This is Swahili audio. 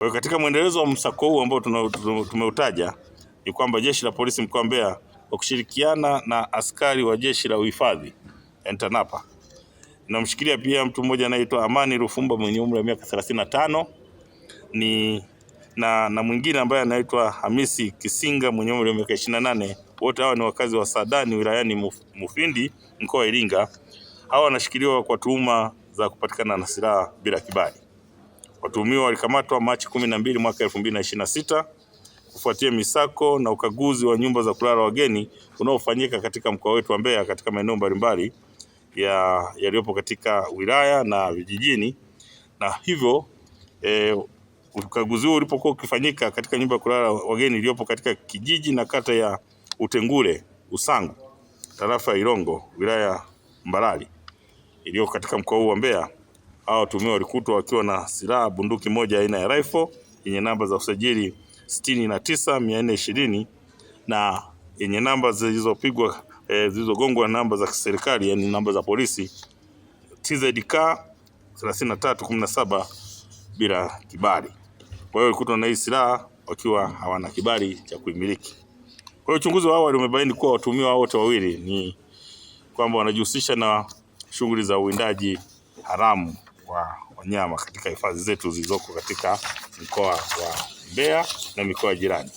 Kwa hiyo katika mwendelezo wa msako huu ambao tumeutaja ni kwamba Jeshi la Polisi mkoa wa Mbeya kwa kushirikiana na askari wa Jeshi la Uhifadhi TANAPA inamshikilia pia mtu mmoja anaitwa Amani Rufumba mwenye umri wa miaka 35 na mwingine ambaye anaitwa Hamisi Kisinga mwenye umri wa miaka 28. Wote hawa ni wakazi wa Saadani wilayani Mufindi mkoa wa Iringa. Hawa wanashikiliwa kwa tuhuma za kupatikana na silaha bila kibali. Watuhumiwa walikamatwa Machi 12 mwaka 2026 kufuatia misako na ukaguzi wa nyumba za kulala wageni unaofanyika katika mkoa wetu wa Mbeya katika maeneo mbalimbali yaliyopo katika wilaya na vijijini, na hivyo ukaguzi huo ulipokuwa ukifanyika katika nyumba ya kulala wageni iliyopo katika kijiji na kata ya Utengule Usangu tarafa ya Irongo wilaya Mbarali iliyo katika mkoa huu wa Mbeya, hao watuhumiwa walikutwa wakiwa na silaha bunduki moja aina ya rifle yenye namba za usajili 69420 na yenye namba zilizopigwa zilizogongwa namba za serikali, yani namba za polisi TZK 3317 bila kibali. Kwa hiyo walikutwa na hii silaha wakiwa hawana kibali cha kuimiliki. Kwa hiyo uchunguzi wa awali umebaini kuwa watuhumiwa wote wawili ni kwamba wanajihusisha na shughuli za uwindaji haramu wa wanyama katika hifadhi zetu zilizoko katika mkoa wa Mbeya na mikoa jirani.